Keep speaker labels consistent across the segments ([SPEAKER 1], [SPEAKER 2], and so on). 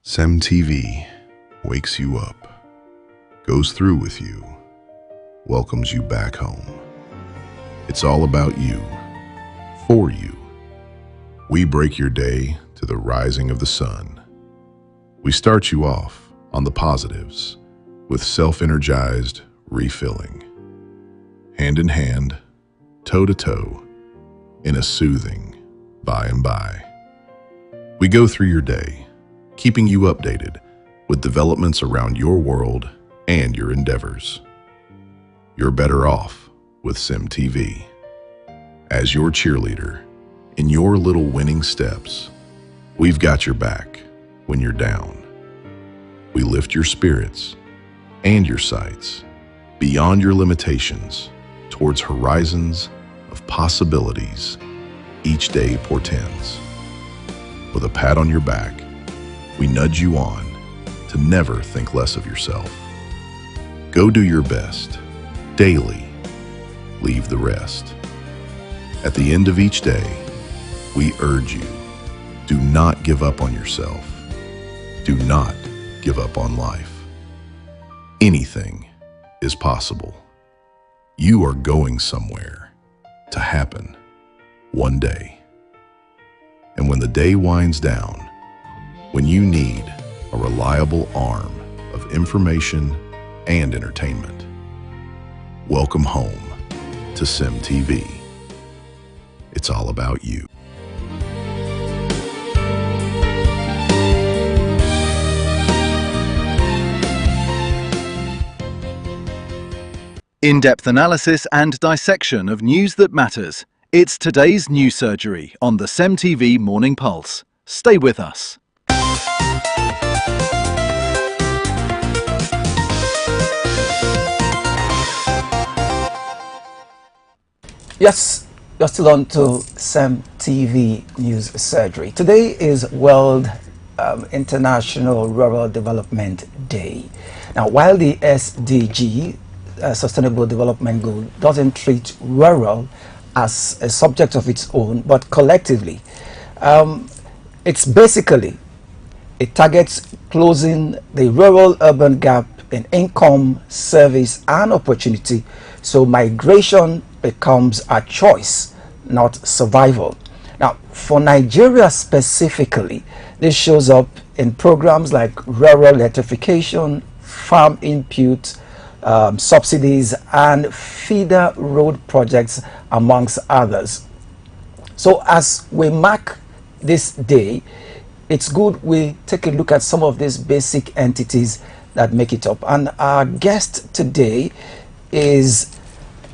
[SPEAKER 1] CEMTV wakes you up, goes through with you, welcomes you back home. It's all about you, for you. We break your day to the rising of the sun. We start you off on the positives with self-energized refilling. Hand in hand, toe to toe, in a soothing by and by. We go through your day, keeping you updated with developments around your world and your endeavors. You're better off with CEMTV. As your cheerleader, in your little winning steps, we've got your back when you're down. We lift your spirits and your sights beyond your limitations towards horizons of possibilities each day portends. With a pat on your back, we nudge you on to never think less of yourself. Go do your best, daily, leave the rest. At the end of each day, we urge you, do not give up on yourself. Do not give up on life. Anything is possible. You are going somewhere to happen one day. And when the day winds down, when you need a reliable arm of information and entertainment, welcome home to CEMTV. It's all about you.
[SPEAKER 2] In-depth analysis and dissection of news that matters. It's today's news surgery on the CEMTV Morning Pulse. Stay with us.
[SPEAKER 3] Yes, you're still on to CEMTV News Surgery. Today is World International Rural Development Day. Now, while the SDG, Sustainable Development Goal, doesn't treat rural as a subject of its own, but collectively, it targets closing the rural-urban gap in income, service, and opportunity, so migration becomes a choice, not survival. Now, for Nigeria specifically, this shows up in programs like rural electrification, farm input, subsidies, and feeder road projects, amongst others. So as we mark this day, it's good we take a look at some of these basic entities that make it up. And our guest today is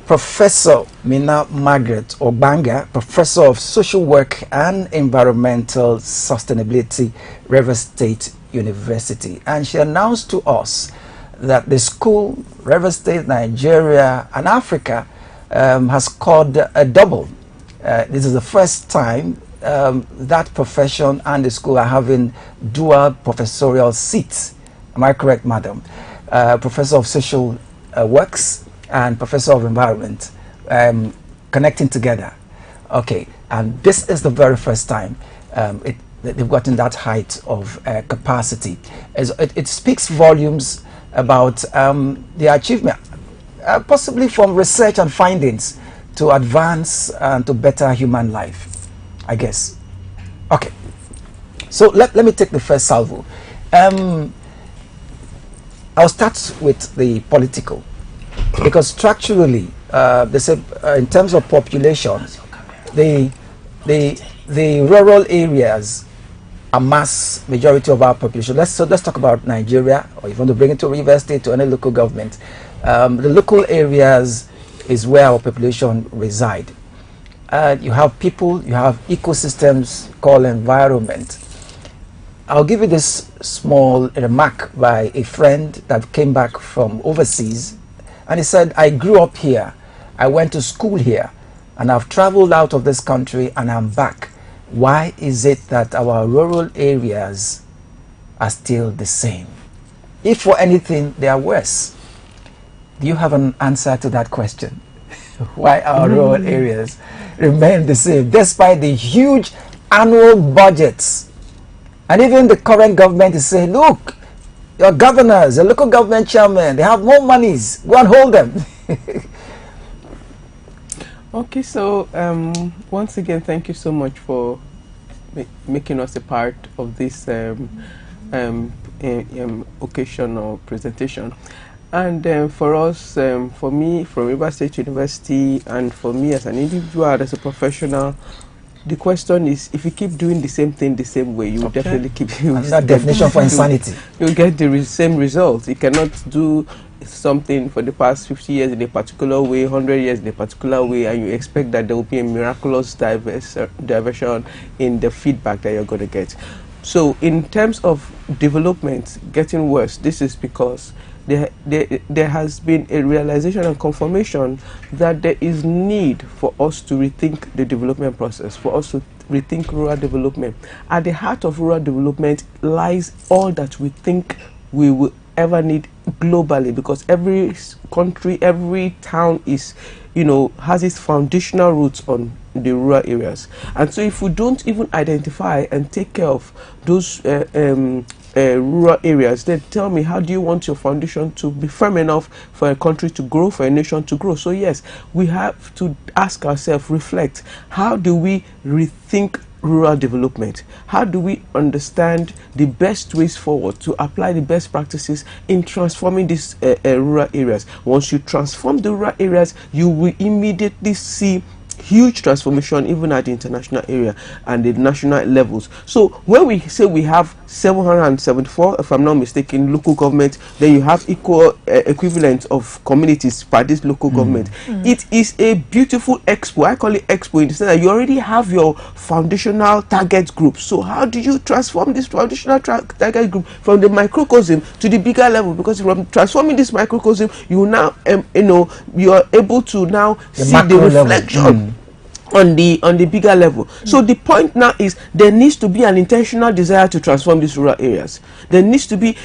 [SPEAKER 3] Professor Mina Margaret Obanga, Professor of Social Work and Environmental Sustainability, Rivers State University. And she announced to us that the school, Rivers State, Nigeria, and Africa, has scored a double. This is the first time that profession and the school are having dual professorial seats. Am I correct, madam? Professor of Social Works and Professor of Environment, connecting together. Okay, and this is the very first time they've gotten that height of capacity. It speaks volumes about the achievement, possibly from research and findings, to advance and to better human life, I guess. Okay, so let me take the first salvo. I'll start with the political, because structurally, they say in terms of population, the rural areas amass majority of our population. Let's talk about Nigeria, or if you want to bring it to Rivers State, to any local government. The local areas is where our population reside. You have people, you have ecosystems called environment. I'll give you this small remark by a friend that came back from overseas, and he said, I grew up here, I went to school here, and I've traveled out of this country and I'm back. Why is it that our rural areas are still the same? If for anything, they are worse. Do you have an answer to that question? Why our rural areas remain the same, despite the huge annual budgets And even the current government is saying, look, your governors, the local government chairman, they have more monies. Go and hold them.
[SPEAKER 4] Okay, so once again, thank you so much for making us a part of this occasion or presentation. And for us, for me, from Rivers State University, and for me as an individual, as a professional, the question is, if you keep doing the same thing the same way, you will definitely keep doing
[SPEAKER 3] that definition for insanity.
[SPEAKER 4] You'll get the same results. You cannot do something for the past 50 years in a particular way, 100 years in a particular way, and you expect that there will be a miraculous diversion in the feedback that you're going to get. So in terms of development getting worse, this is because there has been a realization and confirmation that there is need for us to rethink the development process, for us to rethink rural development. At the heart of rural development lies all that we think we will ever need globally, because every country, every town is, has its foundational roots on the rural areas. And so if we don't even identify and take care of those rural areas, then tell me, how do you want your foundation to be firm enough for a country to grow, for a nation to grow? So yes, we have to ask ourselves, reflect, how do we rethink rural development? How do we understand the best ways forward to apply the best practices in transforming these rural areas? Once you transform the rural areas, you will immediately see huge transformation even at the international area and the national levels. So when we say we have 774, if I'm not mistaken, local government, then you have equal equivalent of communities by this local government. It is a beautiful expo. I call it expo in the sense that you already have your foundational target group. So how do you transform this foundational target group from the microcosm to the bigger level? Because from transforming this microcosm, you now you are able to now see the reflection on the bigger level. So the point now is, there needs to be an intentional desire to transform these rural areas. There needs to be,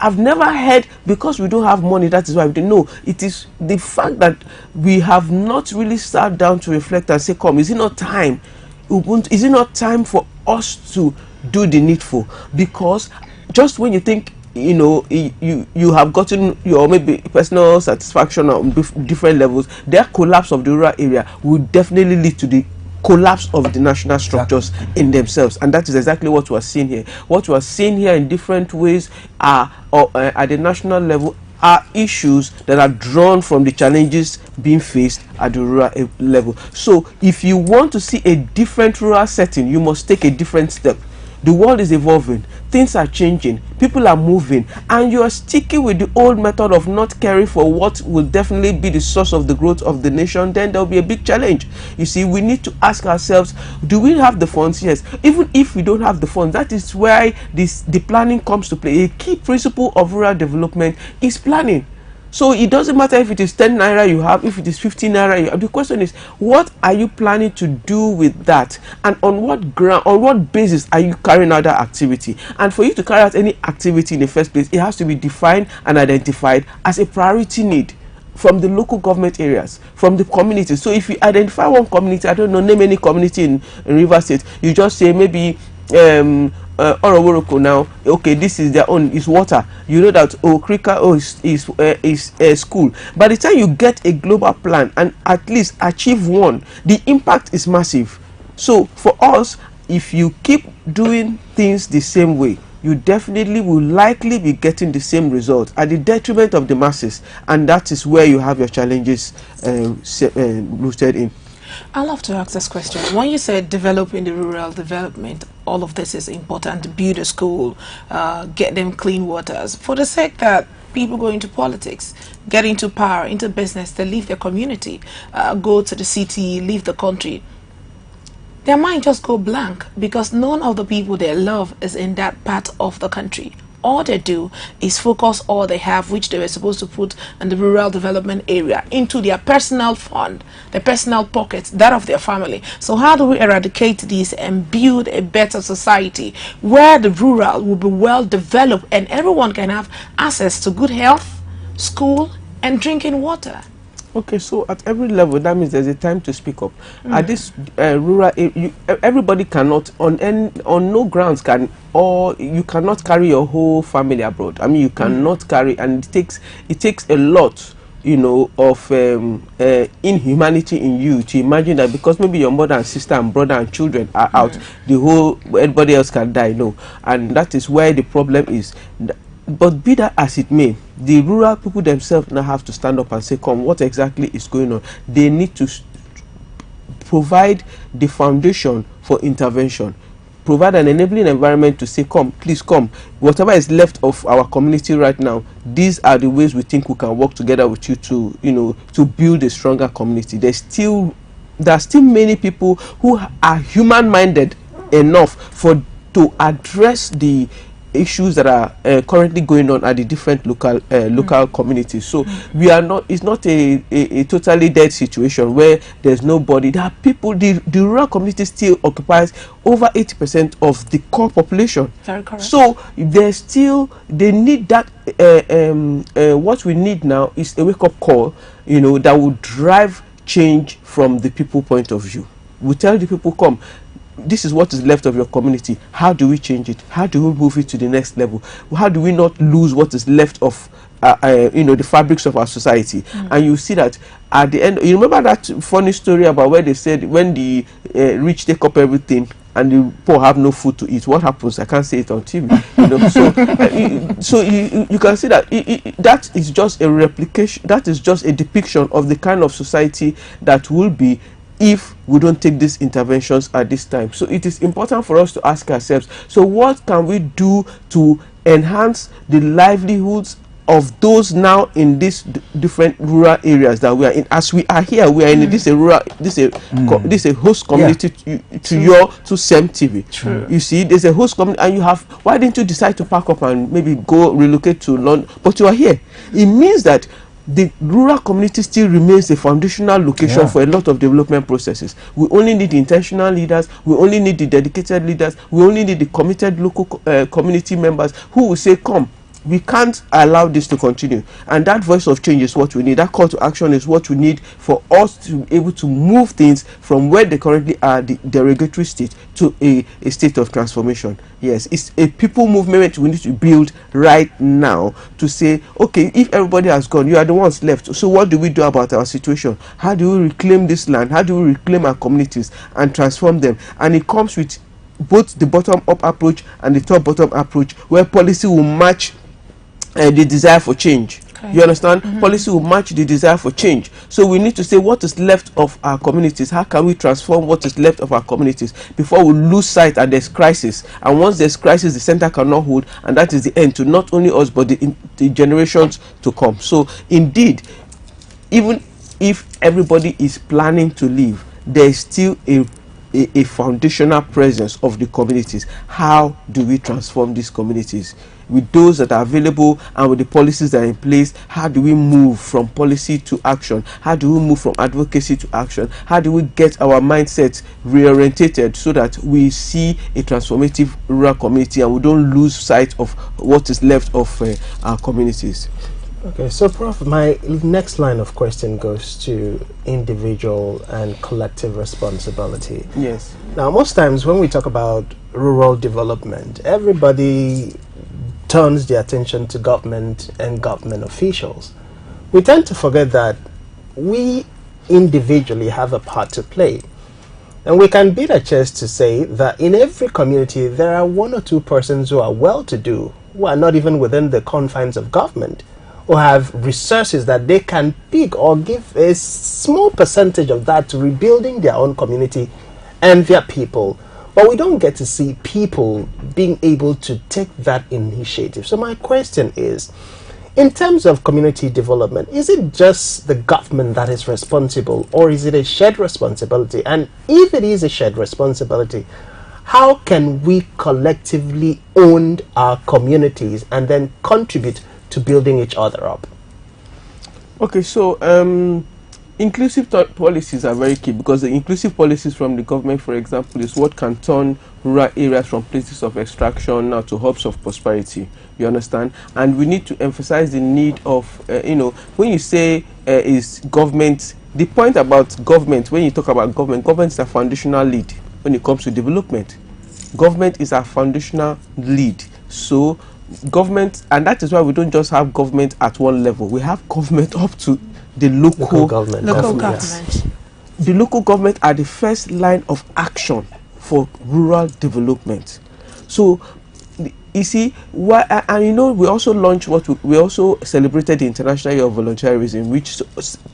[SPEAKER 4] I've never heard, because we don't have money, that is why we don't know. It is the fact that we have not really sat down to reflect and say, come, is it not time? Is it not time for us to do the needful? Because just when you think you have gotten your maybe personal satisfaction on different levels, their collapse of the rural area will definitely lead to the collapse of the national structures in themselves. And that is exactly what we are seeing here. What we are seeing here in different ways are at the national level are issues that are drawn from the challenges being faced at the rural level. So if you want to see a different rural setting, you must take a different step. The world is evolving, things are changing, people are moving, and you are sticking with the old method of not caring for what will definitely be the source of the growth of the nation, then there will be a big challenge. You see, we need to ask ourselves, do we have the funds? Yes. Even if we don't have the funds, that is where the planning comes to play. A key principle of rural development is planning. So it doesn't matter if it is 10 naira you have, if it is 15 naira you have. The question is, what are you planning to do with that? And on what ground, on what basis are you carrying out that activity? And for you to carry out any activity in the first place, it has to be defined and identified as a priority need from the local government areas, from the community. So if you identify one community, I don't know, name any community in Rivers State, you just say maybe Oroworoko now, okay, this is their own, is water. You know that Krika is school. By the time you get a global plan and at least achieve one, the impact is massive. So for us, if you keep doing things the same way, you definitely will likely be getting the same result at the detriment of the masses, and that is where you have your challenges rooted in.
[SPEAKER 5] I'd love to ask this question. When you said developing the rural development, all of this is important. Build a school, get them clean waters. For the sake that people go into politics, get into power, into business, they leave their community, go to the city, leave the country, their mind just go blank because none of the people they love is in that part of the country. All they do is focus all they have, which they were supposed to put in the rural development area, into their personal fund, their personal pockets, that of their family. So how do we eradicate this and build a better society where the rural will be well developed and everyone can have access to good health, school, and drinking water?
[SPEAKER 4] Okay, so at every level, that means there's a time to speak up. At this rural, everybody cannot on no grounds can, or you cannot carry your whole family abroad. I mean, you cannot carry, and it takes a lot, you know, of inhumanity in you to imagine that because maybe your mother and sister and brother and children are out, the whole everybody else can die. No, and that is where the problem is. But be that as it may, the rural people themselves now have to stand up and say, come, what exactly is going on? They need to provide the foundation for intervention, provide an enabling environment to say, come, please come, whatever is left of our community right now, these are the ways we think we can work together with you to, you know, to build a stronger community. There are still many people who are human-minded enough to address the issues that are currently going on at the different local communities. So we are not, it's not a totally dead situation where there's nobody. There are people, the rural community still occupies over 80% of the core population.
[SPEAKER 5] Very correct.
[SPEAKER 4] So there's still, they need that, what we need now is a wake-up call, you know, that will drive change from the people point of view. We tell the people, come, this is what is left of your community. How do we change it? How do we move it to the next level? How do we not lose what is left of you know, the fabrics of our society? And you see that at the end, you remember that funny story about where they said when the rich take up everything and the poor have no food to eat, what happens? I can't say it on TV. You know, so you can see that that is just a replication, that is just a depiction of the kind of society that will be if we don't take these interventions at this time. So it is important for us to ask ourselves, so what can we do to enhance the livelihoods of those now in these different rural areas that we are in? As we are here, we are in this is a host community to CEMTV.
[SPEAKER 3] True.
[SPEAKER 4] You see, there's a host community, and you have, why didn't you decide to pack up and maybe go relocate to London? But you are here. It means that the rural community still remains a foundational location for a lot of development processes. We only need the intentional leaders, we only need the dedicated leaders, we only need the committed local community members who will say, come, we can't allow this to continue. And that voice of change is what we need. That call to action is what we need for us to be able to move things from where they currently are, the derogatory state, to a state of transformation. Yes, it's a people movement we need to build right now to say, okay, if everybody has gone, you are the ones left. So what do we do about our situation? How do we reclaim this land? How do we reclaim our communities and transform them? And it comes with both the bottom-up approach and the top-bottom approach, where policy will match the desire for change. Okay. You understand? Policy will match the desire for change. So we need to say what is left of our communities. How can we transform what is left of our communities before we lose sight and there's crisis? And once there's crisis, the center cannot hold, and that is the end to not only us but the generations to come. So indeed, even if everybody is planning to leave, there is still a foundational presence of the communities. How do we transform these communities? With those that are available and with the policies that are in place, how do we move from policy to action? How do we move from advocacy to action? How do we get our mindsets reorientated so that we see a transformative rural community and we don't lose sight of what is left of our communities?
[SPEAKER 6] Okay, so Prof, my next line of question goes to individual and collective responsibility.
[SPEAKER 4] Yes.
[SPEAKER 6] Now, most times when we talk about rural development, everybody turns their attention to government and government officials. We tend to forget that we individually have a part to play. And we can beat our chest to say that in every community there are one or two persons who are well-to-do, who are not even within the confines of government, who have resources that they can pick or give a small percentage of that to rebuilding their own community and their people. But we don't get to see people being able to take that initiative. So my question is, in terms of community development, is it just the government that is responsible, or is it a shared responsibility? And if it is a shared responsibility, how can we collectively own our communities and then contribute to building each other up?
[SPEAKER 4] Okay, so inclusive policies are very key, because the inclusive policies from the government, for example, is what can turn rural areas from places of extraction now to hubs of prosperity. You understand? And we need to emphasize the need of, when you say is government, the point about government, when you talk about government is a foundational lead when it comes to development. Government is a foundational lead. So government, and that is why we don't just have government at one level. We have government up to the local government. The local government are the first line of action for rural development. So you see, we also launched we also celebrated the International Year of Volunteerism, which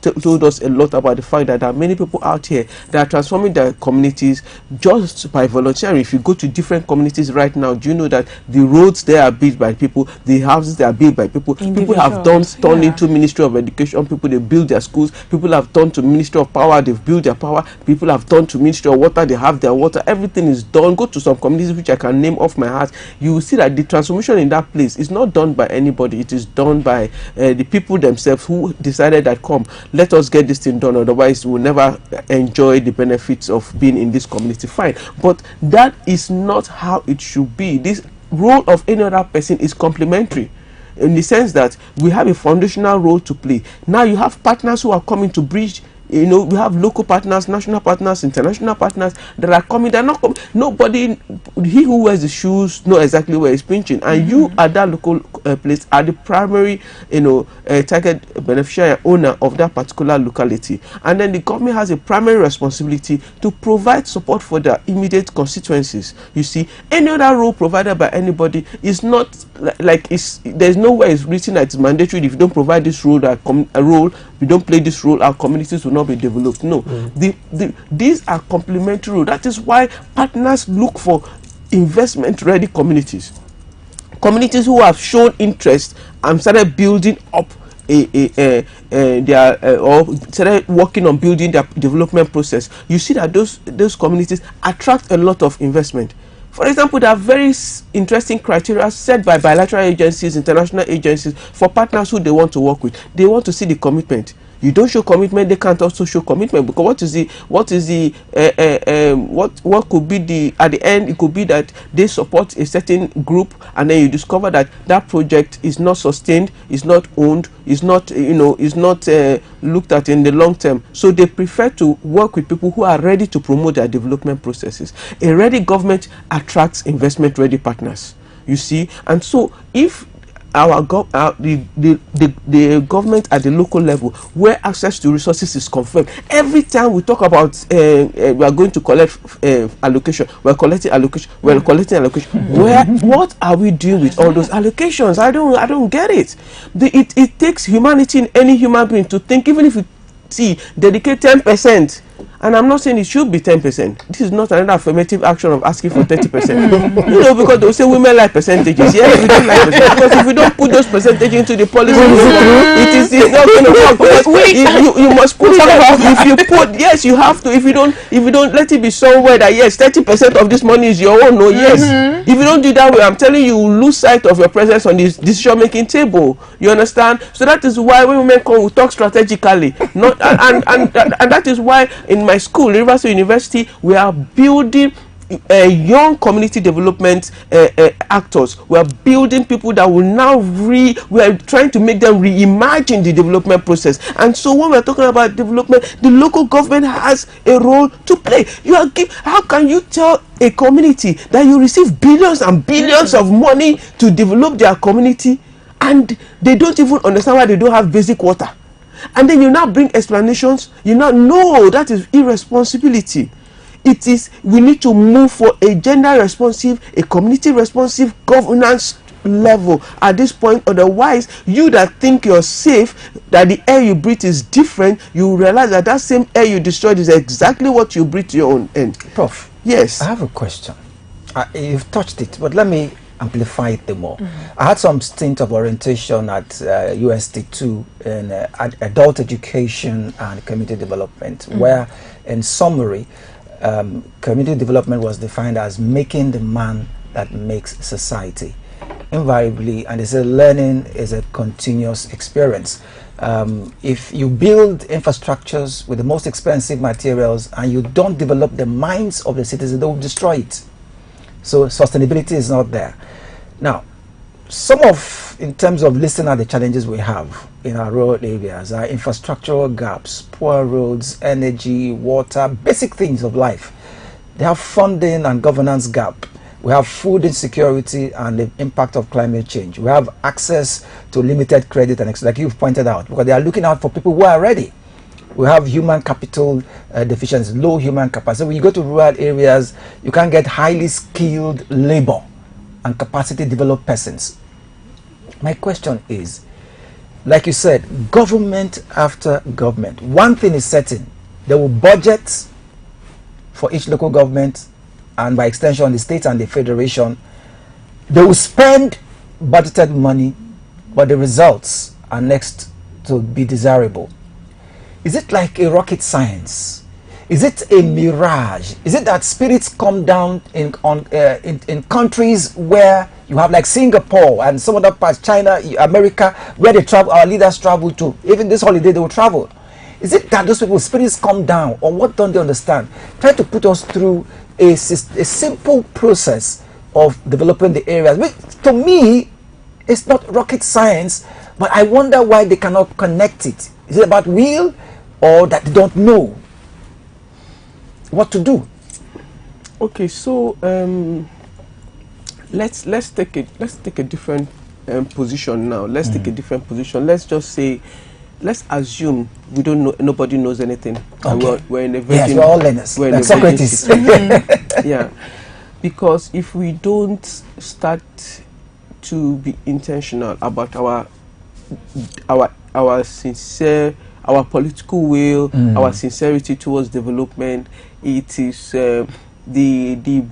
[SPEAKER 4] told us a lot about the fact that there are many people out here that are transforming their communities just by volunteering. If you go to different communities right now, do you know that the roads there are built by people, the houses they are built by people. People have turned into Ministry of Education, people, they build their schools. People have turned to Ministry of Power, they've built their power. People have turned to Ministry of Water, they have their water. Everything is done. Go to some communities which I can name off my heart, you will see that the transformation in that place is not done by anybody. It is done by the people themselves who decided that, come, let us get this thing done, otherwise we'll never enjoy the benefits of being in this community. Fine, but that is not how it should be. This role of any other person is complementary, in the sense that we have a foundational role to play. Now you have partners who are coming to bridge. We have local partners, national partners, international partners that are coming. They're not coming. Nobody, he who wears the shoes knows exactly where he's pinching. And you at that local place are the primary, target beneficiary owner of that particular locality. And then the government has a primary responsibility to provide support for their immediate constituencies. You see, any other role provided by anybody is not there's nowhere it's written that it's mandatory. If you don't provide this role, you don't play this role, our communities will not be developed. No, these are complementary roles. That is why partners look for investment-ready communities who have shown interest and started building up or started working on building their development process. You see that those communities attract a lot of investment. For example, there are very interesting criteria set by bilateral agencies, international agencies, for partners who they want to work with. They want to see the commitment. You don't show commitment, they can't also show commitment, because what could be at the end, it could be that they support a certain group, and then you discover that that project is not sustained, is not owned, is not looked at in the long term. So they prefer to work with people who are ready to promote their development processes. A ready government attracts investment ready partners, you see. And so if the government at the local level, where access to resources is confirmed, every time we talk about we are going to collect allocation, we're collecting allocation, what are we doing with all those allocations? I don't get it. It takes humanity in any human being to think, even if you dedicate 10%. And I'm not saying it should be 10%. This is not another affirmative action of asking for 30%. Because they'll say women like percentages. Yes, we don't like percentages. Because if we don't put those percentages into the policy, it's not going to work. Because you must put if you put, yes, you have to. If you don't let it be somewhere that, yes, 30% of this money is your own. No, yes. If you don't do that way, I'm telling you, you lose sight of your presence on this decision-making table. You understand? So that is why when women come, we talk strategically. And that is why in my school, University University, we are building young community development actors. We are building people that will now we are trying to make them reimagine the development process. And so when we're talking about development, the local government has a role to play. How can you tell a community that you receive billions and billions of money to develop their community, and they don't even understand why they don't have basic water? And then you now bring explanations. You now know that is irresponsibility. We need to move for a gender responsive, a community responsive governance level at this point. Otherwise, you that think you're safe, that the air you breathe is different, you realize that same air you destroyed is exactly what you breathe to your own end.
[SPEAKER 3] Prof,
[SPEAKER 4] yes,
[SPEAKER 3] I have a question. You've touched it, but let me amplify it the more. I had some stint of orientation at UST2 in adult education and community development, where in summary, community development was defined as making the man that makes society. invariably, and they say learning is a continuous experience. If you build infrastructures with the most expensive materials and you don't develop the minds of the citizens, they will destroy it. So sustainability is not there. Now, in terms of listing out the challenges we have in our rural areas, are infrastructural gaps, poor roads, energy, water, basic things of life. They have funding and governance gap. We have food insecurity and the impact of climate change. We have access to limited credit and like you've pointed out, because they are looking out for people who are ready. We have human capital deficiency, low human capacity. When you go to rural areas, you can't get highly skilled labor and capacity developed persons. My question is, like you said, government after government. One thing is certain, they will budget for each local government and by extension the state and the federation. They will spend budgeted money, but the results are next to be desirable. Is it like a rocket science? Is it a mirage? Is it that spirits come down in countries where you have like Singapore and some other parts, China, America, where they travel, our leaders travel to? Even this holiday they will travel. Is it that those people's spirits come down, or what don't they understand? Try to put us through a simple process of developing the areas. Which, to me, it's not rocket science, but I wonder why they cannot connect it. Is it about will, or that they don't know what to do?
[SPEAKER 4] Okay, so let's take a different position now. Let's take a different position. Let's just say, let's assume we don't know, nobody knows anything.
[SPEAKER 3] Okay.
[SPEAKER 4] We're in a virgin.
[SPEAKER 3] Yes, we're all learners.
[SPEAKER 4] We're in
[SPEAKER 3] Like
[SPEAKER 4] a virgin
[SPEAKER 3] Socrates.
[SPEAKER 4] situation. Yeah, because if we don't start to be intentional about our sincere, our political will, our sincerity towards development, it is the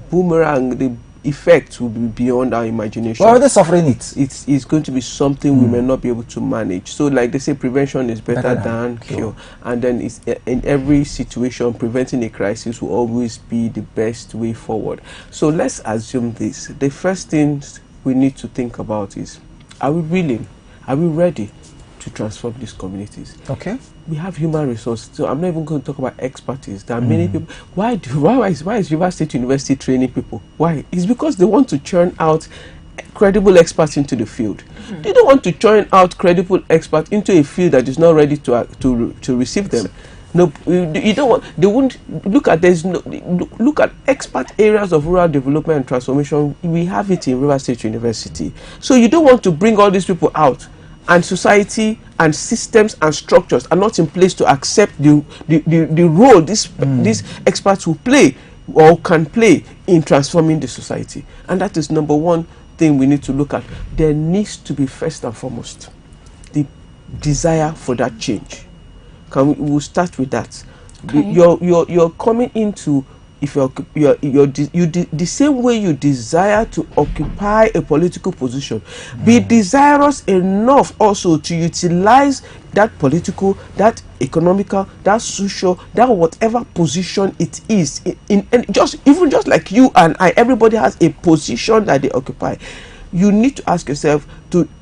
[SPEAKER 4] boomerang, the effect will be beyond our imagination.
[SPEAKER 3] Why are they suffering it?
[SPEAKER 4] It's going to be something we may not be able to manage. So like they say, prevention is better than cure. And then it's, in every situation, preventing a crisis will always be the best way forward. So let's assume this. The first thing we need to think about is, are we willing? Are we ready to transform these communities?
[SPEAKER 3] Okay.
[SPEAKER 4] We have human resources, so I'm not even going to talk about expertise. There are many people. Why is River State University training people? Why? It's because they want to churn out credible experts into the field. They don't want to churn out credible experts into a field that is not ready to receive them. No, you don't want. They won't look at. Look at expert areas of rural development and transformation. We have it in River State University. So you don't want to bring all these people out, and society and systems and structures are not in place to accept the role these experts will play or can play in transforming the society. And that is number one thing we need to look at. There needs to be, first and foremost, the desire for that change. We'll start with that.
[SPEAKER 5] Okay.
[SPEAKER 4] You're coming into, if the same way you desire to occupy a political position, be desirous enough also to utilize that political, that economical, that social, that whatever position it is, just like you and I, everybody has a position that they occupy. You need to ask yourself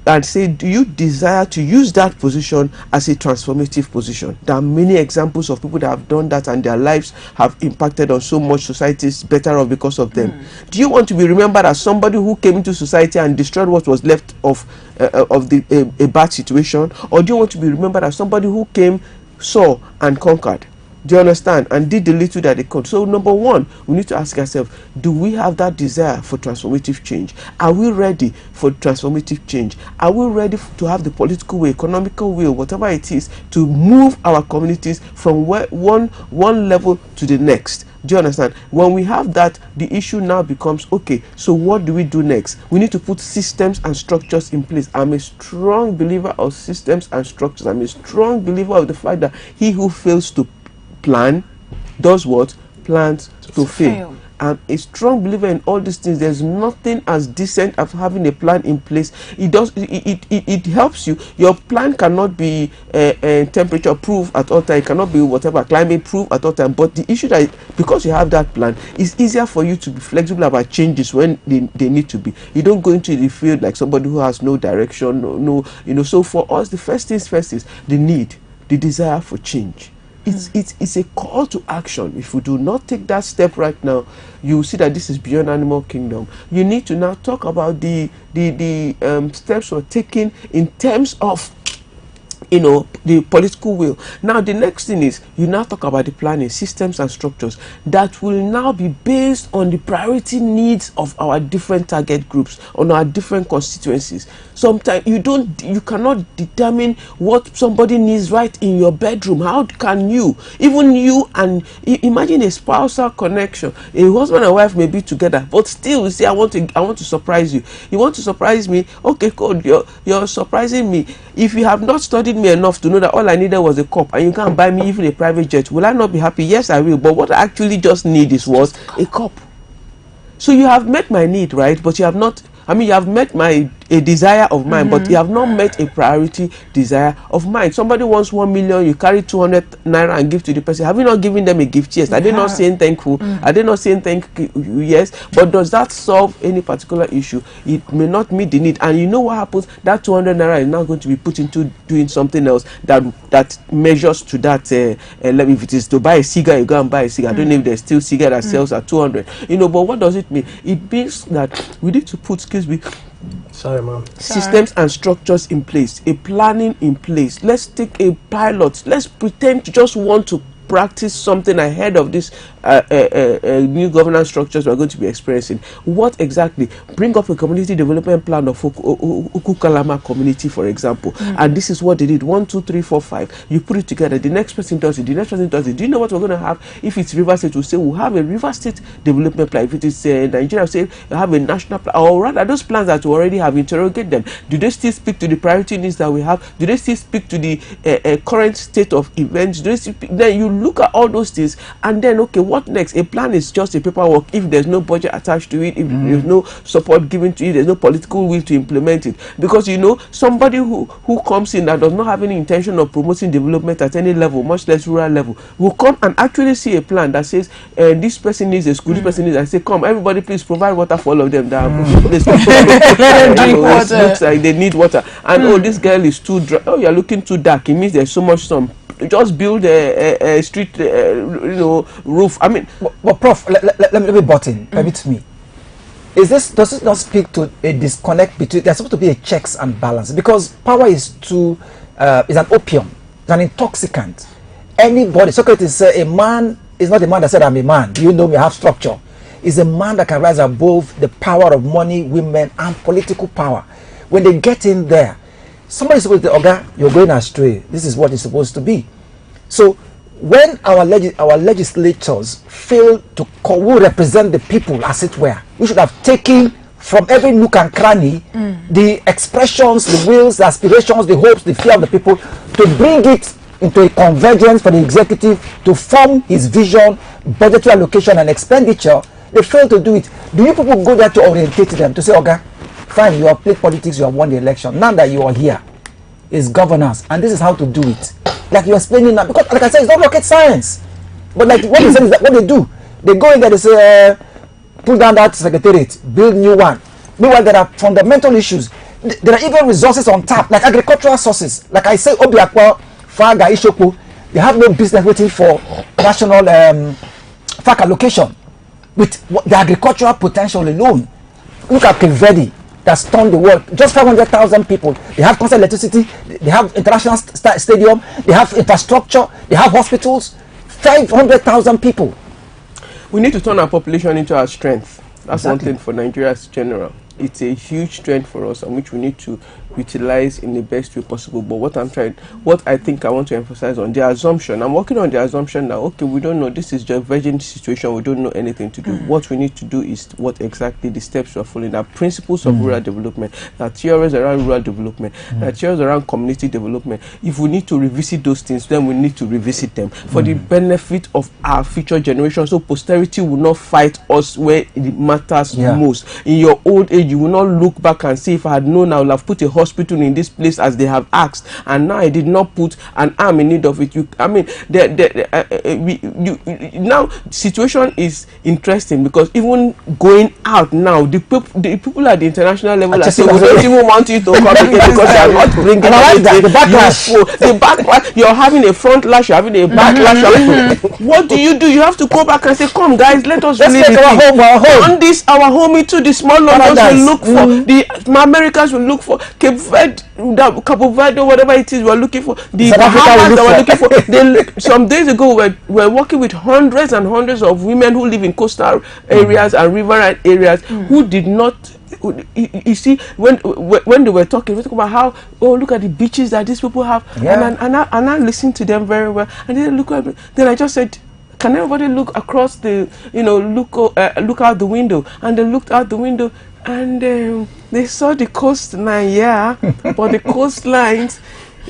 [SPEAKER 4] and say, do you desire to use that position as a transformative position? There are many examples of people that have done that and their lives have impacted on so much. Society is better off because of them. Do you want to be remembered as somebody who came into society and destroyed what was left of a bad situation? Or do you want to be remembered as somebody who came, saw and conquered? Do you understand? And did the little that they could. So number one, we need to ask ourselves, do we have that desire for transformative change? Are we ready for transformative change? Are we ready to have the political will, economical will, whatever it is, to move our communities from one level to the next? Do you understand? When we have that, the issue now becomes, okay, so what do we do next? We need to put systems and structures in place. I'm a strong believer of systems and structures. I'm a strong believer of the fact that he who fails to plan does what? Plans to fail. I'm a strong believer in all these things. There's nothing as decent as having a plan in place. It helps you. Your plan cannot be temperature proof at all time. It cannot be whatever climate proof at all time. But the issue that because you have that plan, it's easier for you to be flexible about changes when they need to be. You don't go into the field like somebody who has no direction, no So for us, the first things first is the need, the desire for change. It's a call to action. If we do not take that step right now, you will see that this is beyond animal kingdom. You need to now talk about the steps we're taking in terms of the political will. Now the next thing is you now talk about the planning systems and structures that will now be based on the priority needs of our different target groups, on our different constituencies. Sometimes you cannot determine what somebody needs right in your bedroom. How can you, even you, and imagine a spousal connection, a husband and wife may be together, but still you say, I want to surprise you. You want to surprise me? Okay, cool. You're surprising me. If you have not studied me enough to know that all I needed was a cup and you can't buy me even a private jet, will I not be happy? Yes, I will. But what I actually just need was a cup. So you have met my need, right? But you have not, you have met a desire of mine, but you have not met a priority desire of mine. Somebody wants 1 million, you carry 200 naira and give to the person. Have you not given them a gift? Yes. Are they not saying thankful? Are they not saying thank you? Yes. But does that solve any particular issue? It may not meet the need. And you know what happens? That 200 naira is now going to be put into doing something else that measures to that. If it is to buy a cigar, you go and buy a cigar. I don't know if there's still cigar that sells at 200. But what does it mean? It means that we need to put,
[SPEAKER 6] Sorry, ma'am.
[SPEAKER 4] Systems and structures in place, a planning in place. Let's take a pilot. Let's pretend to just want to practice something ahead of this new governance structures we're going to be experiencing. What exactly? Bring up a community development plan of Ukukalama community, for example. And this is what they did. 1, 2, 3, 4, 5. You put it together. The next person does it. The next person does it. Do you know what we're going to have? If it's River State, we'll say we'll have a River State development plan. If it is Nigeria, we'll say we'll have a national plan. Or rather, those plans that we already have, interrogate them. Do they still speak to the priority needs that we have? Do they still speak to the current state of events? Do they still speak? Then you look at all those things, and then okay, what next? A plan is just a paperwork if there's no budget attached to it, if there's no support given to it, there's no political will to implement it. Because somebody who comes in that does not have any intention of promoting development at any level, much less rural level, will come and actually see a plan that says this person needs a school, this person needs, and say, come, everybody please provide water for all of them. It looks like they need water, and oh, this girl is too dry, oh, you're looking too dark, it means there's so much sun. Just build a street, roof.
[SPEAKER 3] But Prof, let me butt in. Permit me. Does it not speak to a disconnect between? There's supposed to be a checks and balance, because power is an opium, it's an intoxicant. Anybody, Socrates said, a man is not a man that said, I'm a man. You know me, I have structure. Is a man that can rise above the power of money, women, and political power. When they get in there, somebody is supposed to say, Oga, you're going astray. This is what it's supposed to be. So when our legislators fail to represent the people, as it were, we should have taken from every nook and cranny the expressions, the wills, the aspirations, the hopes, the fear of the people, to bring it into a convergence for the executive to form his vision, budgetary allocation and expenditure. They fail to do it. Do you people go there to orientate them, to say, Oga, fine, you have played politics, you have won the election. Now that you are here, is governance, and this is how to do it. Like you're explaining now, because like I said, it's not rocket science. But like what they say is that what they do, they go in there, they say, pull down that secretariat, build new one. Meanwhile, there are fundamental issues. There are even resources on tap, like agricultural sources. Like I say, Obiakwa, Faga, Ishoku, they have no business waiting for national FAC allocation with the agricultural potential alone. Look at Kevedi, that's turned the world. Just 500,000 people. They have constant electricity. They have international stadium. They have infrastructure. They have hospitals. 500,000 people.
[SPEAKER 4] We need to turn our population into our strength. That's
[SPEAKER 3] exactly.
[SPEAKER 4] one thing for Nigeria as general. It's a huge strength for us, on which we need to utilized in the best way possible. But what I think I want to emphasize on the assumption, I'm working on the assumption that, okay, we don't know, this is just virgin situation, we don't know anything to do. What we need to do is what exactly the steps we're following, are principles of rural development, that theories around rural development, that theories around community development. If we need to revisit those things, then we need to revisit them for the benefit of our future generations, so posterity will not fight us where it matters most. In your old age, you will not look back and say, if I had known, I would have put a hospital in this place as they have asked, and now I did not put an arm in need of it. Now situation is interesting, because even going out now, the people at the international level are saying, we don't even want you to come again because they are not bringing
[SPEAKER 3] the backlash.
[SPEAKER 4] The backlash, you're having a front lash, you're having a backlash. What do? You have to go back and say, come guys, let's
[SPEAKER 3] make our home.
[SPEAKER 4] On this, our home into the small Londons will look for, the Americans will look for, Cape Verde, whatever it is we're looking for, the Bahamas that we're looking for. Some days ago, we're working with hundreds and hundreds of women who live in coastal areas and riverine areas who did not. You see, when they were talking about how, oh, look at the beaches that these people have, and I listened to them very well, and then look at me. Then I just said, can everybody look across the, look out the window? And they looked out the window, and they saw the coastline, but the coastlines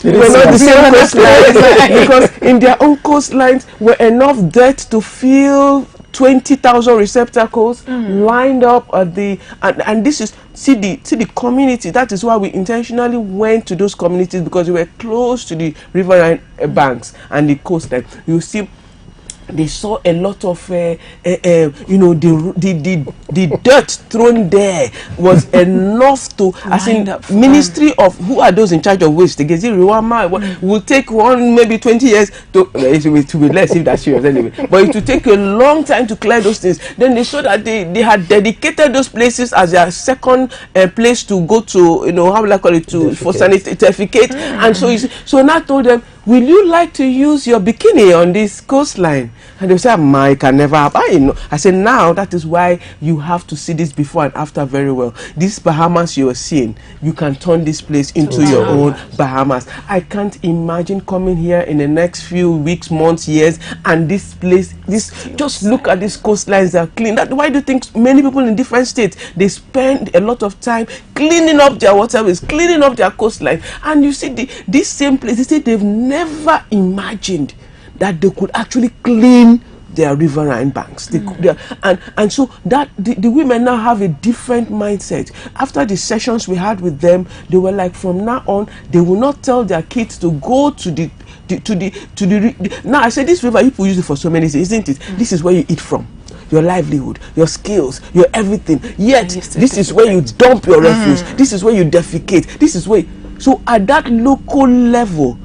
[SPEAKER 4] were not the same coastlines, because in their own coastlines were enough dirt to fill 20,000 receptacles lined up at the, and this is, see the community. That is why we intentionally went to those communities, because we were close to the riverine banks and the coastline. You see, they saw a lot of the dirt thrown there was enough to, as in Ministry of, who are those in charge of waste? They get will take maybe 20 years to be less, if that's serious anyway, but it will take a long time to clear those things. Then they saw that they had dedicated those places as their second place to go to, how will I call it, for certificate. And so now told them, will you like to use your bikini on this coastline? And they say, I can never have. I said, now that is why you have to see this before and after very well. These Bahamas you are seeing, you can turn this place into your own Bahamas. I can't imagine coming here in the next few weeks, months, years, and this place, just look at these coastlines, are clean. Why do you think many people in different states, they spend a lot of time cleaning up their waterways, cleaning up their coastline? And you see, this same place, they say they've never imagined that they could actually clean their riverine banks. And so that the women now have a different mindset. After the sessions we had with them, they were like, from now on, they will not tell their kids to go to the now I said, this river, people use it for so many things, isn't it? This is where you eat from, your livelihood, your skills, your everything. Yet this is where you dump your refuse. This is where you defecate. This is where. So at that local level,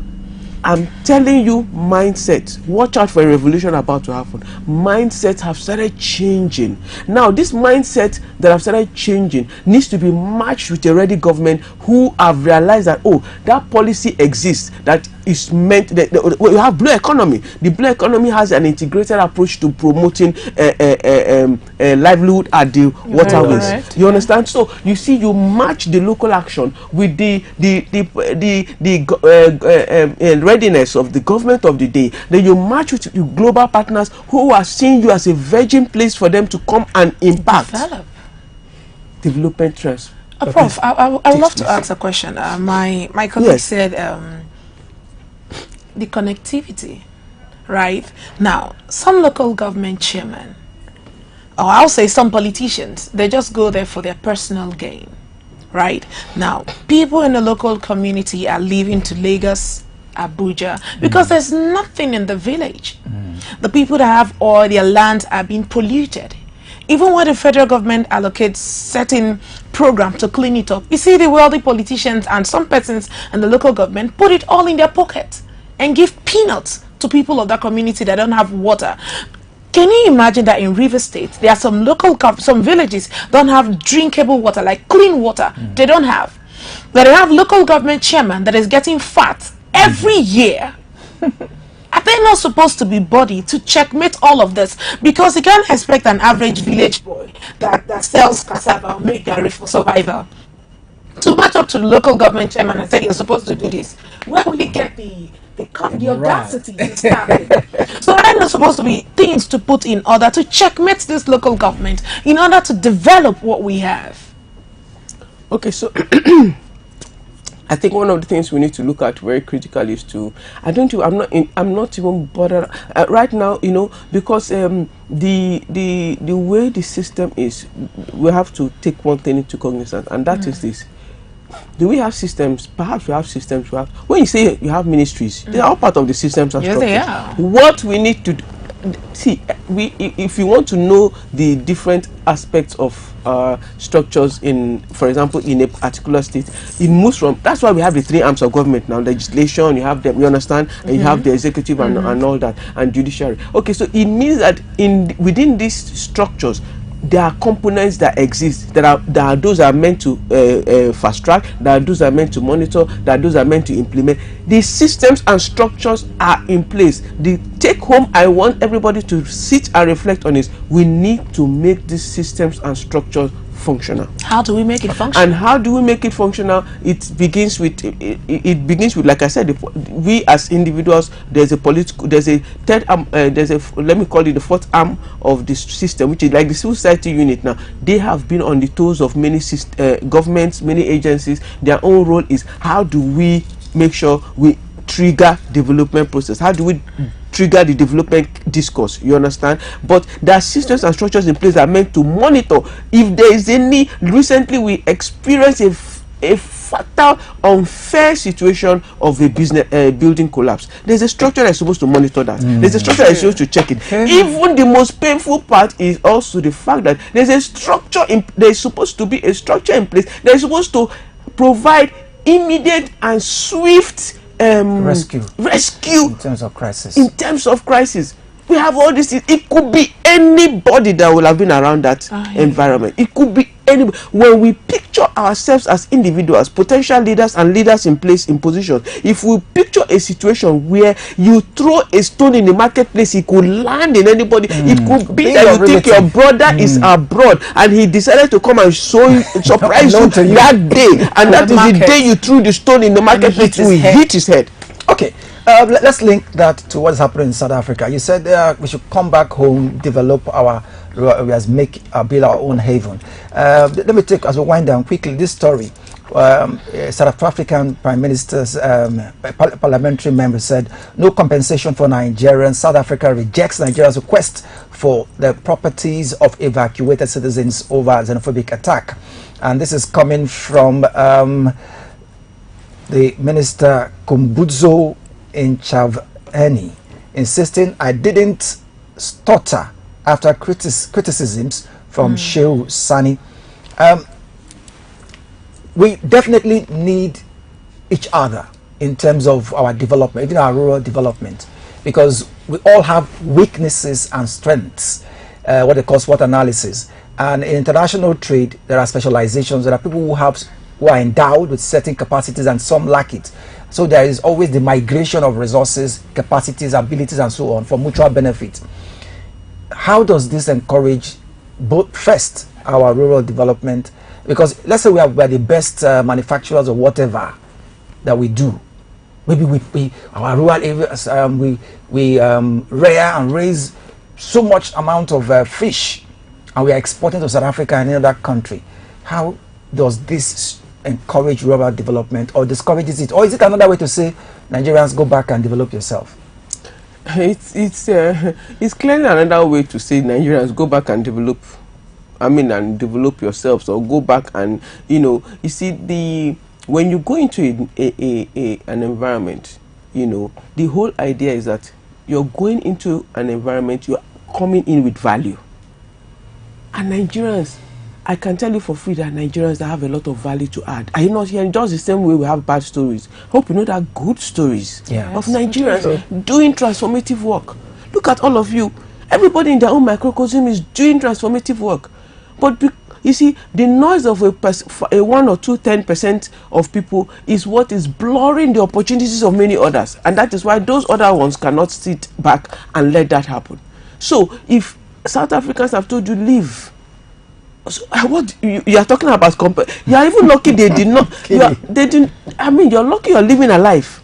[SPEAKER 4] I'm telling you, mindset, watch out for a revolution about to happen. Mindsets have started changing. Now, this mindset that have started changing needs to be matched with a ready government who have realized that, oh, that policy exists, that is meant, that we have blue economy. The blue economy has an integrated approach to promoting livelihood at the waterways. Right. You understand? So you see, you match the local action with the readiness of the government of the day. Then you match with your global partners who are seeing you as a virgin place for them to come and impact development trends.
[SPEAKER 5] Prof, I would love to ask a question. My colleague said the connectivity, right? Now, some local government chairmen, or I'll say some politicians, they just go there for their personal gain, right? Now, people in the local community are leaving to Lagos, Abuja, because there's nothing in the village. The people that have oil, their lands are being polluted. Even when the federal government allocates certain program to clean it up, you see the wealthy politicians and some persons in the local government put it all in their pockets and give peanuts to people of that community that don't have water. Can you imagine that in River State, there are some some villages don't have drinkable water, like clean water, they don't have. But they have local government chairman that is getting fat every year. Are they not supposed to be body to checkmate all of this? Because you can't expect an average village boy that sells cassava or make garri for survival to match up to the local government chairman and say you're supposed to do this, where will you get the audacity to start it? So are there not supposed to be things to put in order to checkmate this local government in order to develop what we have?
[SPEAKER 4] Okay, so I think one of the things we need to look at very critically is to, I'm not even bothered right now, you know, because the way the system is, we have to take one thing into cognizance, and that is this. Do we have systems? Perhaps we have systems. When you say you have ministries, they are all part of the systems and structures.
[SPEAKER 5] Yes, they are.
[SPEAKER 4] What we need to do, see, if you want to know the different aspects of structures in, for example, in a particular state, it moves from. That's why we have the three arms of government now: legislation, you have them, you understand, and you have the executive and all that, and judiciary. Okay, so it means that within these structures, there are components that exist. There are those that are meant to fast track. There are those that are meant to monitor. There are those that are meant to implement. The systems and structures are in place. The take home I want everybody to sit and reflect on is we need to make these systems and structures functional.
[SPEAKER 5] How do we make it functional?
[SPEAKER 4] And how do we make it functional? It begins with like I said, we as individuals, there's a third arm, let me call it the fourth arm of this system, which is like the civil society unit. Now they have been on the toes of many governments, many agencies. Their own role is how do we make sure we trigger development process? How do we trigger the development discourse? You understand? But there are systems and structures in place that are meant to monitor if there is any. Recently we experienced a fatal, unfair situation of a business building collapse. There's a structure that's supposed to monitor that. There's a structure that's supposed to check it. Even the most painful part is also the fact that there's a structure there's supposed to be a structure in place that is supposed to provide immediate and swift rescue
[SPEAKER 3] in terms of crisis.
[SPEAKER 4] We have all this. It could be anybody that will have been around that environment. It could be anybody. When we picture ourselves as individuals, potential leaders and leaders in place, in position, if we picture a situation where you throw a stone in the marketplace, it could land in anybody. It could be that you think your brother is abroad and he decided to come and surprise you that day, and that is the day you threw the stone in the marketplace, you hit his head.
[SPEAKER 3] Okay. Let's link that to what's happening in South Africa. You said we should come back home, develop our areas, build our own haven. Let me take, as we wind down quickly, this story. South African Prime Minister's parliamentary member said no compensation for Nigerians. South Africa rejects Nigeria's request for the properties of evacuated citizens over xenophobic attack. And this is coming from the Minister Kumbudzo in Chaveni, insisting I didn't stutter after criticisms from Shehu Sani. We definitely need each other in terms of our development, even our rural development, because we all have weaknesses and strengths, what they call SWOT analysis. And in international trade, there are specializations. There are people who are endowed with certain capacities and some lack it. So there is always the migration of resources, capacities, abilities, and so on for mutual benefit. How does this encourage first our rural development? Because let's say we are the best manufacturers or whatever that we do. Maybe our rural areas we rear and raise so much amount of fish, and we are exporting to South Africa and any other country. How does this encourage rural development, or discourages it, or is it another way to say Nigerians go back and develop yourself?
[SPEAKER 4] It's clearly another way to say Nigerians go back and develop. And develop yourselves, or go back and you see when you go into an environment, the whole idea is that you're going into an environment, you're coming in with value. And Nigerians, I can tell you for free that Nigerians that have a lot of value to add. Are you not hearing? Just the same way we have bad stories. Hope you know that good stories of Nigerians doing transformative work. Look at all of you. Everybody in their own microcosm is doing transformative work. But you see, the noise of a 1 or 2, 10% of people is what is blurring the opportunities of many others. And that is why those other ones cannot sit back and let that happen. So if South Africans have told you leave, So, what you are talking about? You are even lucky they did not. They didn't. I mean, you're lucky you're living a life.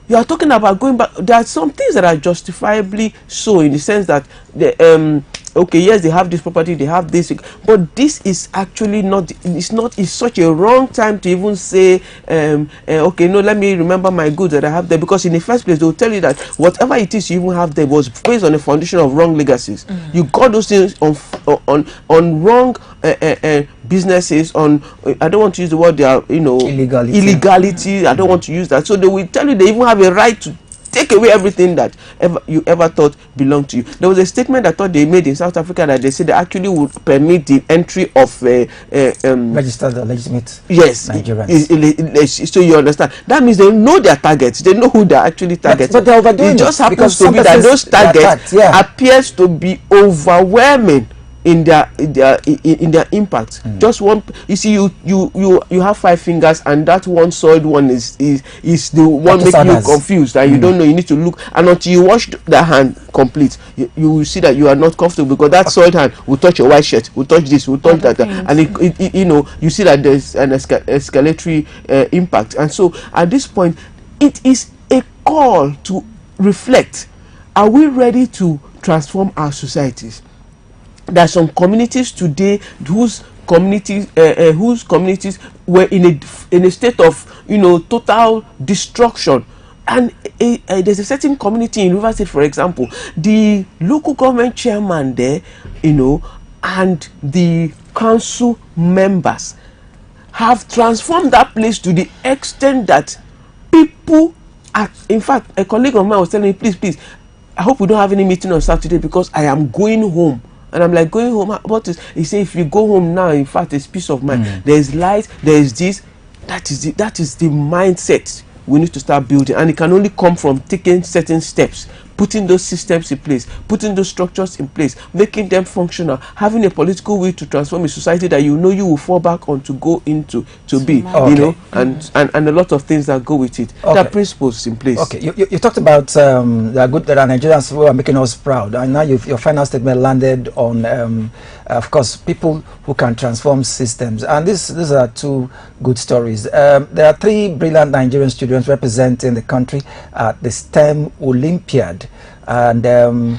[SPEAKER 4] You are talking about going back. There are some things that are justifiably so, in the sense that okay, yes, they have this property, they have this, but this is actually not. It's such a wrong time to even say, okay, no, let me remember my goods that I have there, because in the first place they will tell you that whatever it is you even have there was based on a foundation of wrong legacies. You got those things on wrong businesses, on I don't want to use the word, they are, illegality. I don't want to use that. So they will tell you they even have a right to take away everything that you ever thought belonged to you. There was a statement I thought they made in South Africa that they said they actually would permit the entry of
[SPEAKER 3] registered legitimate
[SPEAKER 4] Nigerians. So you understand, that means they know their targets, they know who they're actually targeting.
[SPEAKER 3] But they're overdoing
[SPEAKER 4] it. Just happens
[SPEAKER 3] to
[SPEAKER 4] be that those targets appears to be overwhelming in their impact. Just one, you see, you have 5 fingers, and that one soiled one is the one making you confused, and you don't know. You need to look, and until you wash the hand complete, you will see that you are not comfortable, because that soiled hand will touch your white shirt, will touch this, will touch that, and you see that there's an escalatory impact. And so at this point, it is a call to reflect: are we ready to transform our societies? There are some communities today whose communities were in a state of total destruction, and there's a certain community in River State, for example, the local government chairman there, and the council members have transformed that place to the extent that people are, in fact, a colleague of mine was telling me, please, I hope we don't have any meeting on Saturday, because I am going home. And I'm like, going home? What is? He said, if you go home now, in fact, it's peace of mind. There is light, there is this. That is the mindset we need to start building, and it can only come from taking certain steps, putting those systems in place, putting those structures in place, making them functional, having a political will to transform a society that you will fall back on to go into be, and a lot of things that go with it. There are principles in place.
[SPEAKER 3] Okay, you talked about there are Nigerians who are making us proud, and now your final statement landed on, of course, people who can transform systems, and these are 2 good stories. There are 3 brilliant Nigerian students representing the country at the STEM Olympiad. And the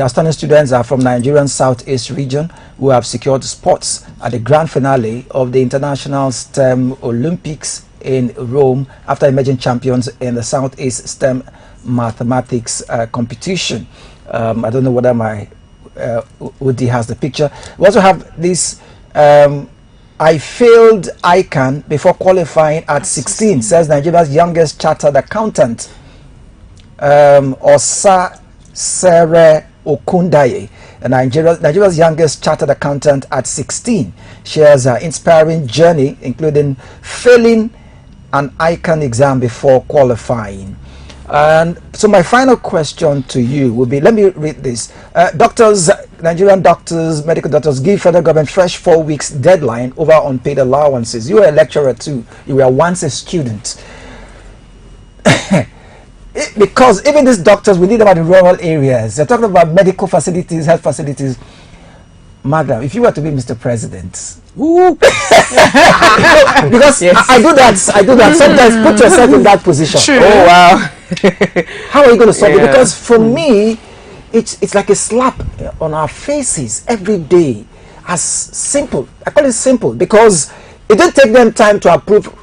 [SPEAKER 3] outstanding students are from Nigerian Southeast region, who have secured spots at the grand finale of the International STEM Olympics in Rome after emerging champions in the Southeast STEM mathematics competition. I don't know whether my Udi has the picture. We also have this I failed icon before qualifying at 16, says Nigeria's youngest chartered accountant. Osa Sere Okundaye, Nigeria's youngest chartered accountant at 16, shares her inspiring journey, including failing an icon exam before qualifying. And so my final question to you will be, let me read this. Nigerian doctors, medical doctors give federal government fresh 4 weeks deadline over unpaid allowances. You were a lecturer too. You were once a student. Because even these doctors, we need them at the rural areas. They're talking about medical facilities, health facilities. Madam, if you were to be Mr. President, because I do that. Sometimes put yourself in that position.
[SPEAKER 5] True.
[SPEAKER 3] Oh wow. How are you going to solve it? Because for me, it's like a slap on our faces every day. As simple, I call it simple because it didn't take them time to approve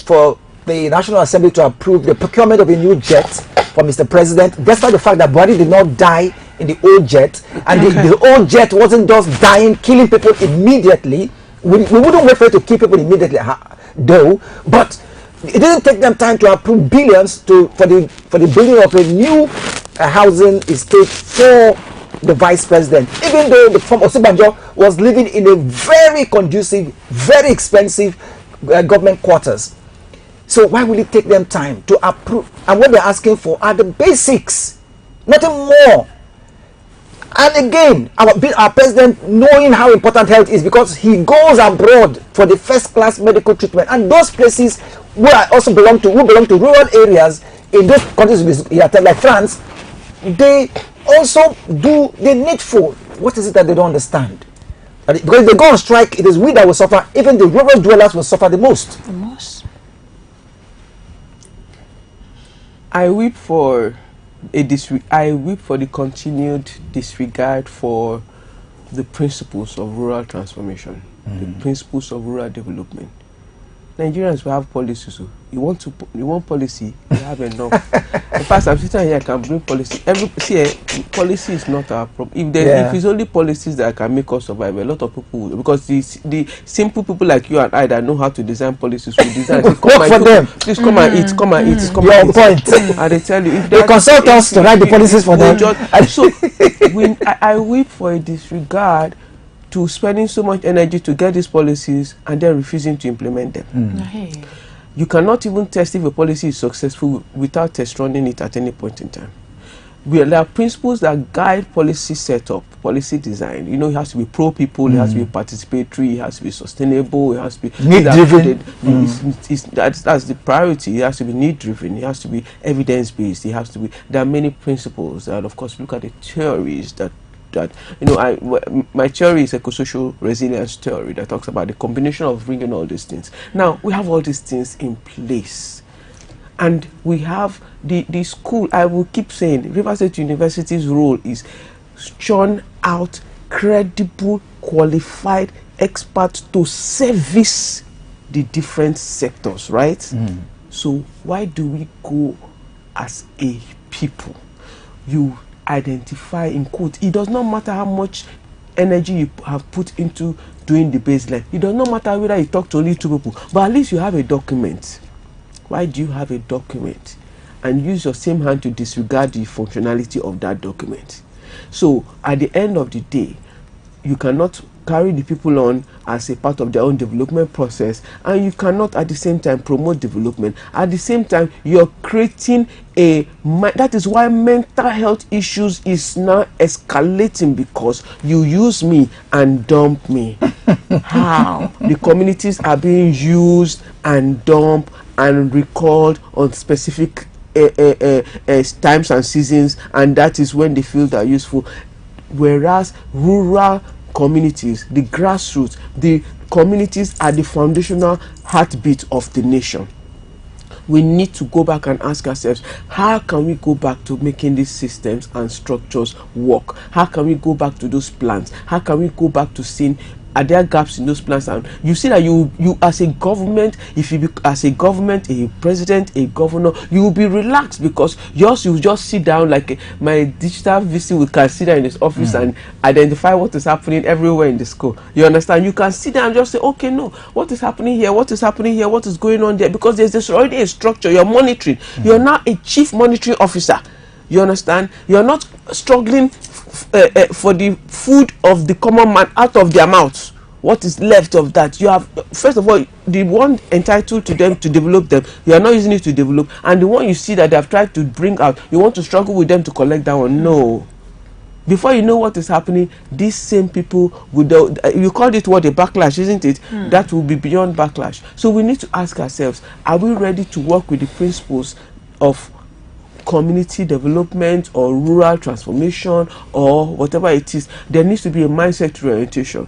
[SPEAKER 3] for the National Assembly to approve the procurement of a new jet for Mr. President, despite the fact that Buhari did not die in the old jet, and the old jet wasn't just dying, killing people immediately. We wouldn't wait for it to kill people immediately, though, but it didn't take them time to approve billions for the building of a new housing estate for the vice president, even though the former Osinbajo was living in a very conducive, very expensive government quarters. So why will it take them time to approve? And what they're asking for are the basics, nothing more. And again, our president, knowing how important health is, because he goes abroad for the first-class medical treatment, and those places where also belong to rural areas in those countries like France, they also do the needful. What is it that they don't understand? Because if they go on strike, it is we that will suffer. Even the rural dwellers will suffer the most.
[SPEAKER 5] The most.
[SPEAKER 4] I weep for the continued disregard for the principles of rural transformation, the principles of rural development. Nigerians will have policies. So you want policy, you have enough. In fact, I'm sitting here, I can bring policy. Policy is not our problem. If it's only policies that can make us survive, a lot of people will, because the simple people like you and I that know how to design policies will design. Say, please come and eat, come and eat, come and eat.
[SPEAKER 3] Point.
[SPEAKER 4] And they tell you, if
[SPEAKER 3] they consult us to write the policies for them.
[SPEAKER 4] So I weep for a disregard to spending so much energy to get these policies and then refusing to implement them. You cannot even test if a policy is successful without test running it at any point in time. There are principles that guide policy setup, policy design. You know, it has to be pro-people, it has to be participatory, it has to be sustainable, it has to be
[SPEAKER 3] need-driven.
[SPEAKER 4] That's the priority. It has to be need-driven, it has to be evidence-based, it has to be. There are many principles, and of course, look at the theories that my theory is eco-social resilience theory that talks about the combination of bringing all these things. Now we have all these things in place, and we have the school. I will keep saying River State University's role is churn out credible, qualified experts to service the different sectors, right? So why do we go as a people? You identify in quote, it does not matter how much energy you have put into doing the baseline. It does not matter whether you talk to only 2 people, but at least you have a document. Why do you have a document and use your same hand to disregard the functionality of that document? So at the end of the day, you cannot carry the people on as a part of their own development process, and you cannot at the same time promote development. At the same time, you're creating that is why mental health issues is now escalating, because you use me and dump me. How? The communities are being used and dumped and recalled on specific times and seasons, and that is when they feel they're useful. Whereas rural communities, the grassroots, the communities are the foundational heartbeat of the nation. We need to go back and ask ourselves, how can we go back to making these systems and structures work? How can we go back to those plans? How can we go back to seeing, are there gaps in those plans? And you see that you as a government, if you as a government, a president, a governor, you will be relaxed, because you just sit down like my digital VC will consider in his office and identify what is happening everywhere in the school. You understand? You can sit down and just say, okay, no, what is happening here? What is happening here? What is going on there? Because there's already a structure. You're monitoring. You're now a chief monitoring officer. You understand? You're not struggling for the food of the common man out of their mouths. What is left of that? You have, first of all, the one entitled to them to develop them, you are not using it to develop, and the one you see that they have tried to bring out, you want to struggle with them to collect that one. No. Before you know what is happening, these same people would, you called it what, a backlash, isn't it? That will be beyond backlash. So we need to ask ourselves, are we ready to work with the principles of community development or rural transformation or whatever it is? There needs to be a mindset orientation.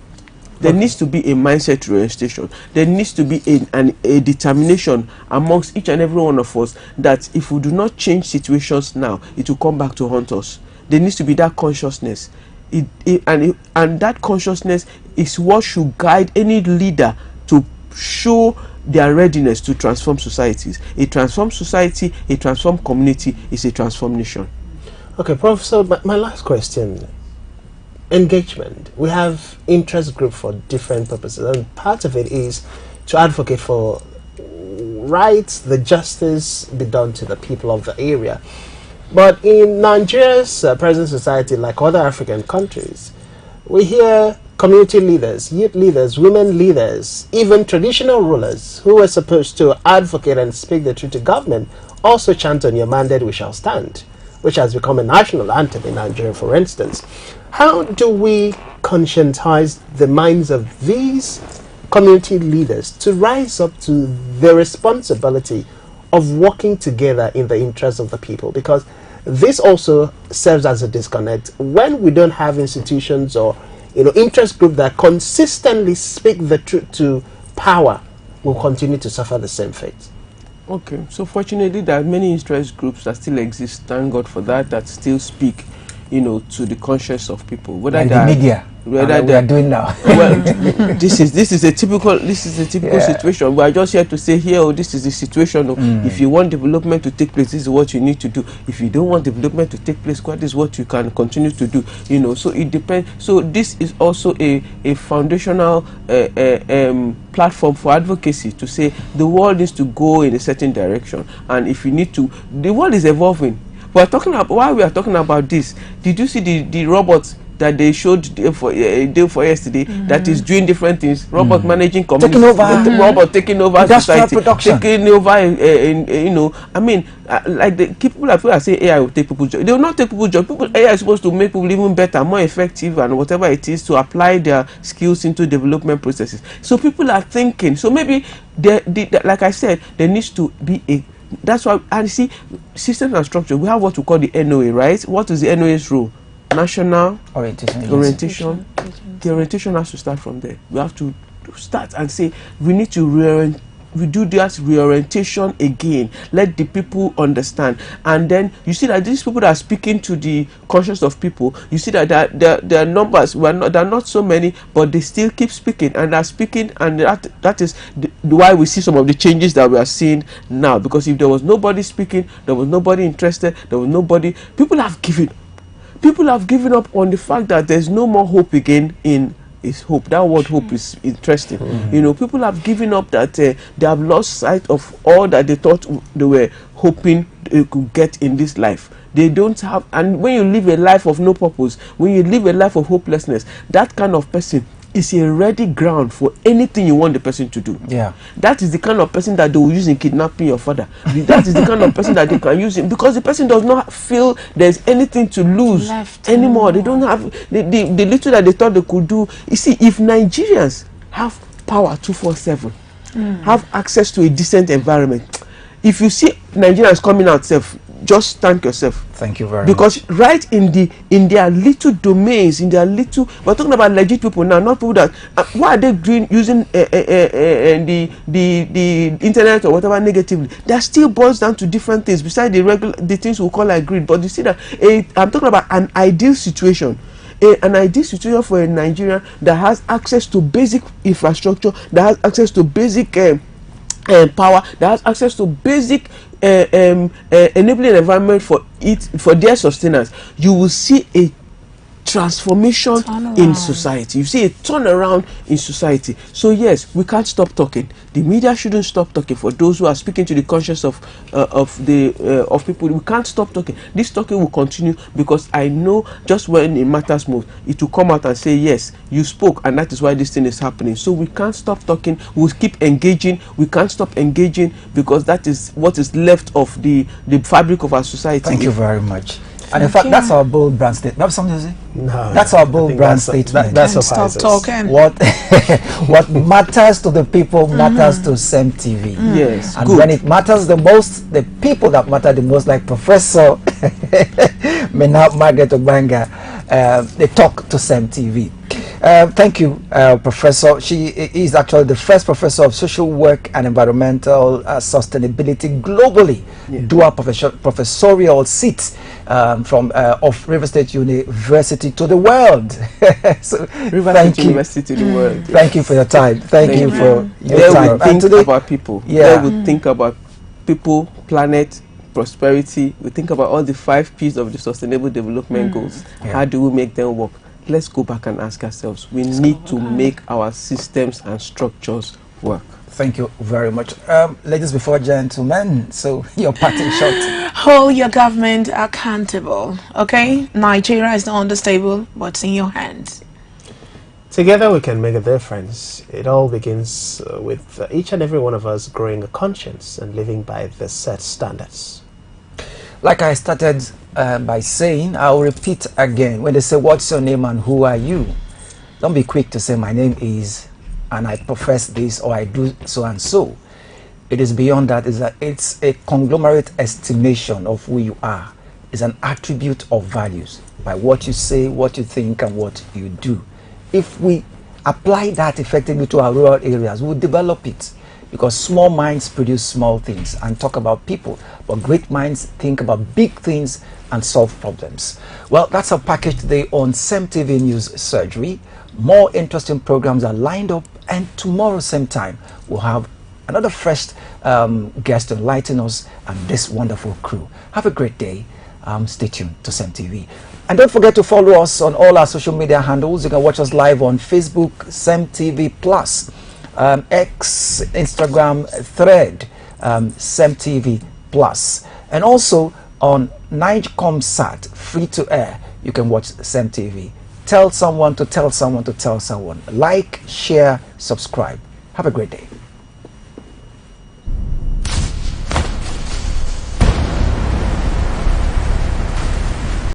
[SPEAKER 4] There needs to be a mindset orientation. There needs to be a determination amongst each and every one of us that if we do not change situations now, it will come back to haunt us. There needs to be that consciousness. And that consciousness is what should guide any leader to show their readiness to transform societies. A transformed society, a transformed community is a transformed nation.
[SPEAKER 6] Okay, Professor, my last question. Engagement. We have interest group for different purposes, and part of it is to advocate for rights, the justice be done to the people of the area. But in Nigeria's present society, like other African countries, we hear community leaders, youth leaders, women leaders, even traditional rulers who are supposed to advocate and speak the truth to government also chant on your mandate we shall stand, which has become a national anthem in Nigeria, for instance. How do we conscientize the minds of these community leaders to rise up to the responsibility of working together in the interest of the people? Because this also serves as a disconnect when we don't have institutions or interest group that consistently speak the truth to power will continue to suffer the same fate.
[SPEAKER 4] Okay, so fortunately there are many interest groups that still exist, thank God for that, that still speak, to the conscience of people. Whether
[SPEAKER 3] like the media,
[SPEAKER 4] whether
[SPEAKER 3] we are doing now.
[SPEAKER 4] Well, this is a typical situation. We are just here to say here, this is the situation. If you want development to take place, this is what you need to do. If you don't want development to take place, what is what you can continue to do. So it depends. So this is also a foundational platform for advocacy to say the world needs to go in a certain direction, and if you need to, the world is evolving. We're talking about, while we are talking about this, did you see the robots that they showed day for yesterday that is doing different things? Robot managing communities,
[SPEAKER 3] taking over,
[SPEAKER 4] robot taking over
[SPEAKER 3] industrial
[SPEAKER 4] society,
[SPEAKER 3] production,
[SPEAKER 4] taking over. I mean, like the people are saying AI will take people's job. They will not take people's job. AI is supposed to make people even better, more effective, and whatever it is to apply their skills into development processes. So people are thinking. So maybe like I said, there needs to be a. That's why, and see, systems and structure. We have what we call the NOA, right? What is the NOA's role? National orientation. The orientation has to start from there. We have to start and say we need to we do that reorientation again. Let the people understand, and then you see that these people that are speaking to the conscience of people, you see that their numbers they're not so many, but they still keep speaking and are speaking, and that is why we see some of the changes that we are seeing now. Because if there was nobody speaking, there was nobody interested, there was nobody. People have given up on the fact that there's no more hope again in. Is hope. That word hope is interesting. People have given up, that they have lost sight of all that they thought they were hoping they could get in this life. They don't have, and when you live a life of no purpose, when you live a life of hopelessness, that kind of person is a ready ground for anything you want the person to do. Yeah, that is the kind of person that they will use in kidnapping your father. That is the kind of person that they can use him, because the person does not feel there's anything to lose anymore. They don't have the little that they thought they could do. You see, if Nigerians have power 24/7, have access to a decent environment, if you see Nigerians coming out safe, just thank yourself.
[SPEAKER 3] Thank you very
[SPEAKER 4] because much. Right in their little domains, in their little, we're talking about legit people now, not people that what are they doing using the internet or whatever negatively. That still boils down to different things besides the things we call like greed. But you see that I'm talking about an ideal situation. An ideal situation for a Nigerian that has access to basic infrastructure, that has access to basic power, that has access to basic enabling environment for their sustenance. You will see a transformation in society. You see a turnaround in society. So yes, we can't stop talking. The media shouldn't stop talking. For those who are speaking to the conscience of people, we can't stop talking. This talking will continue, because I know just when it matters most, it will come out and say, yes, you spoke, and that is why this thing is happening. So we can't stop talking. We'll keep engaging. We can't stop engaging, because that is what is left of the fabric of our society.
[SPEAKER 3] Thank you very much. And in fact, that's our bold brand statement. Have something to say?
[SPEAKER 6] No.
[SPEAKER 3] That's our bold brand statement.
[SPEAKER 6] That's stop
[SPEAKER 5] talking.
[SPEAKER 3] What matters to the people matters to CEMTV.
[SPEAKER 4] Yes.
[SPEAKER 3] And when it matters the most, the people that matter the most, like Professor Margaret Ogbanga, they talk to CEMTV. Thank you, Professor. She is actually the first professor of social work and environmental sustainability globally. Dual professorial seats from of River State University to the world. So
[SPEAKER 4] River State University to the world.
[SPEAKER 3] Thank you for your time. Thank you for your time.
[SPEAKER 4] And today, about people. Yeah, we think about people, planet, prosperity. We think about all the 5 P's of the Sustainable Development Goals. How do we make them work? Let's go back and ask ourselves. We need to make our systems and structures work.
[SPEAKER 3] Thank you very much. Ladies before gentlemen, so your parting shot.
[SPEAKER 5] Hold your government accountable, okay? Nigeria is not on the table, but it's in your hands.
[SPEAKER 6] Together we can make a difference. It all begins with each and every one of us growing a conscience and living by the set standards.
[SPEAKER 3] Like I started by saying, I'll repeat again. When they say, what's your name and who are you? Don't be quick to say, my name is, and I profess this, or I do so and so. It is beyond that. It's a conglomerate estimation of who you are. It's an attribute of values. By what you say, what you think, and what you do. if we apply that effectively to our rural areas, we'll develop it. Because small minds produce small things and talk about people, but great minds think about big things and solve problems. Well, that's our package today on CEMTV News Surgery. More interesting programs are lined up, and tomorrow same time we'll have another fresh guest to enlighten us and this wonderful crew. Have a great day. Stay tuned to CEMTV. And don't forget to follow us on all our social media handles. You can watch us live on Facebook, CEMTVPLUS. X, Instagram, Thread, CEMTVPLUS, and also on Nigecomsat, free to air. You can watch CEMTV. Tell someone to tell someone to tell someone. Like, share, subscribe. Have a great day.